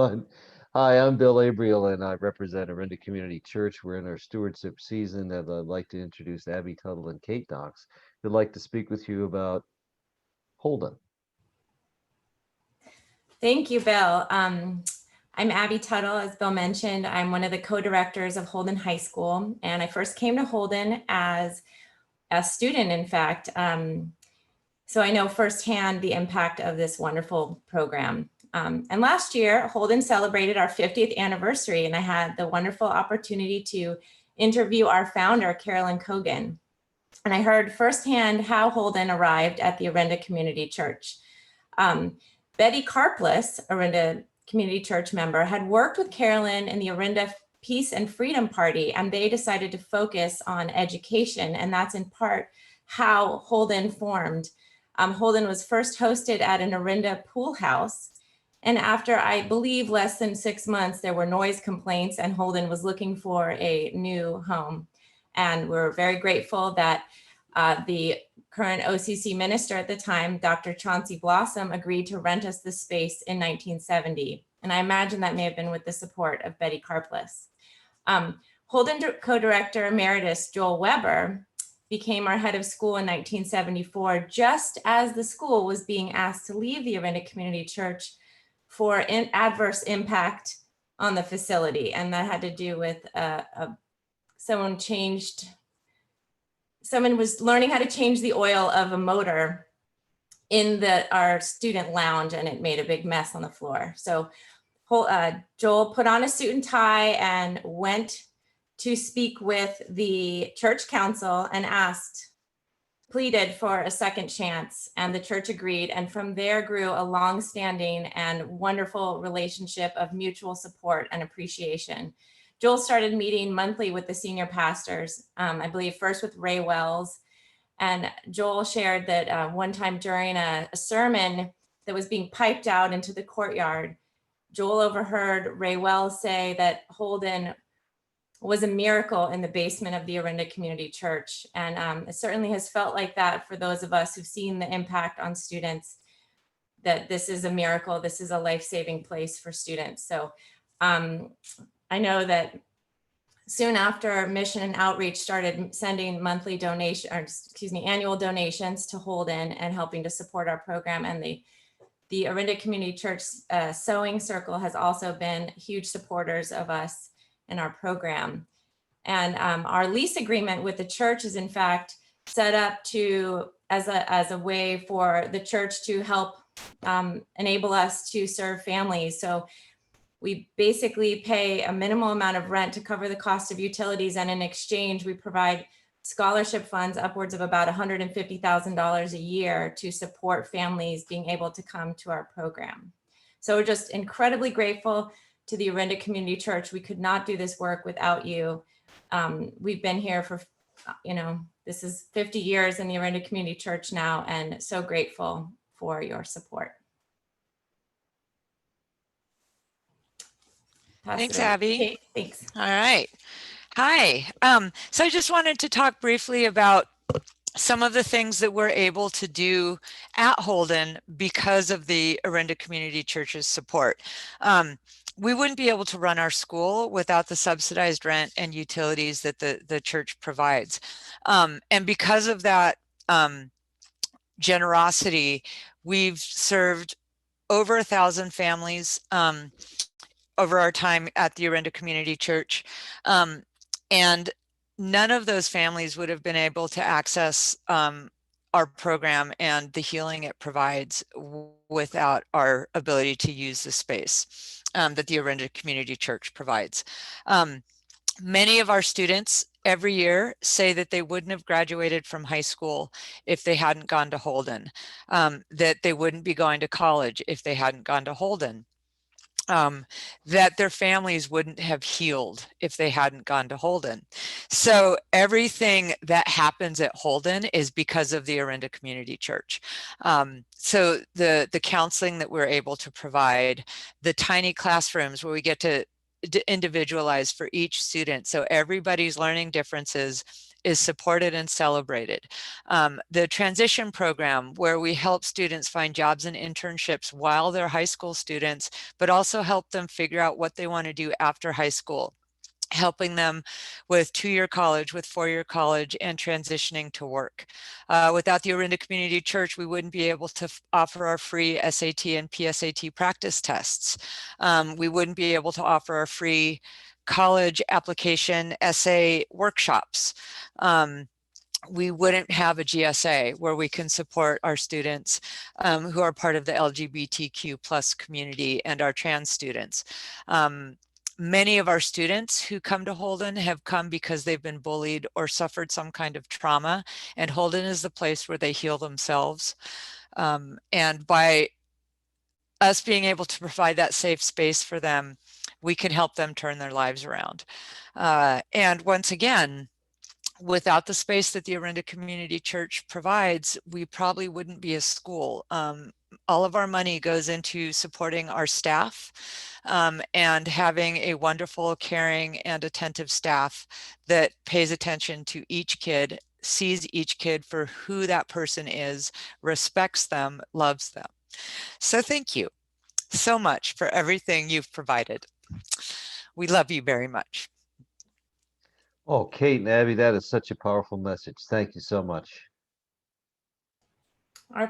fun. Hi, I'm Bill Abriel, and I represent Orinda Community Church. We're in our stewardship season, and I'd like to introduce Abby Tuttle and Kate Knox, who'd like to speak with you about Holden. Thank you, Bill. I'm Abby Tuttle, as Bill mentioned. I'm one of the co-directors of Holden High School, and I first came to Holden as a student, in fact. So I know firsthand the impact of this wonderful program. And last year, Holden celebrated our 50th anniversary, and I had the wonderful opportunity to interview our founder, Carolyn Cogan. And I heard firsthand how Holden arrived at the Orinda Community Church. Betty Karplus, Orinda Community Church member, had worked with Carolyn in the Orinda Peace and Freedom Party, and they decided to focus on education, and that's in part how Holden formed. Holden was first hosted at an Orinda pool house, and after, I believe, less than 6 months, there were noise complaints, and Holden was looking for a new home. And we're very grateful that the current OCC minister at the time, Dr. Chauncey Blossom, agreed to rent us the space in 1970. And I imagine that may have been with the support of Betty Karplus. Holden co-director emeritus Joel Weber became our head of school in 1974, just as the school was being asked to leave the Orinda Community Church for an adverse impact on the facility. And that had to do with someone was learning how to change the oil of a motor in our student lounge, and it made a big mess on the floor. So Joel put on a suit and tie and went to speak with the church council and pleaded for a second chance, and the church agreed. And from there grew a long-standing and wonderful relationship of mutual support and appreciation. Joel started meeting monthly with the senior pastors, I believe first with Ray Wells. And Joel shared that one time during a sermon that was being piped out into the courtyard, Joel overheard Ray Wells say that Holden was a miracle in the basement of the Orinda Community Church. And it certainly has felt like that for those of us who've seen the impact on students, that this is a miracle, this is a life-saving place for students. So I know that soon after Mission and Outreach started sending annual donations to Holden and helping to support our program, and the Orinda Community Church Sewing Circle has also been huge supporters of us in our program. And our lease agreement with the church is in fact set up as a way for the church to help enable us to serve families. So we basically pay a minimal amount of rent to cover the cost of utilities, and in exchange, we provide scholarship funds upwards of about $150,000 a year to support families being able to come to our program. So we're just incredibly grateful to the Orinda Community Church. We could not do this work without you. We've been here for, this is 50 years in the Orinda Community Church now, and so grateful for your support. Thanks, Abby. Kate, thanks. All right. Hi. So I just wanted to talk briefly about some of the things that we're able to do at Holden because of the Orinda Community Church's support. We wouldn't be able to run our school without the subsidized rent and utilities that the church provides. And because of that generosity, we've served over 1,000 families over our time at the Orinda Community Church. And none of those families would have been able to access our program and the healing it provides without our ability to use the space that the Orinda Community Church provides. Many of our students every year say that they wouldn't have graduated from high school if they hadn't gone to Holden, that they wouldn't be going to college if they hadn't gone to Holden. That their families wouldn't have healed if they hadn't gone to Holden. So everything that happens at Holden is because of the Orinda Community Church. So the counseling that we're able to provide, the tiny classrooms where we get to individualize for each student. So everybody's learning differences is supported and celebrated. The transition program, where we help students find jobs and internships while they're high school students, but also help them figure out what they want to do after high school, helping them with 2-year college, with 4-year college, and transitioning to work. Without the Orinda Community Church, we wouldn't be able to offer our free SAT and PSAT practice tests. We wouldn't be able to offer our free college application essay workshops. We wouldn't have a GSA where we can support our students who are part of the LGBTQ plus community and our trans students. Many of our students who come to Holden have come because they've been bullied or suffered some kind of trauma, and Holden is the place where they heal themselves. And by us being able to provide that safe space for them, we can help them turn their lives around. And once again, without the space that the Orinda Community Church provides, we probably wouldn't be a school. All of our money goes into supporting our staff and having a wonderful, caring, and attentive staff that pays attention to each kid, sees each kid for who that person is, respects them, loves them. So thank you so much for everything you've provided. We love you very much. Oh, Kate and Abby, that is such a powerful message. Thank you so much. Our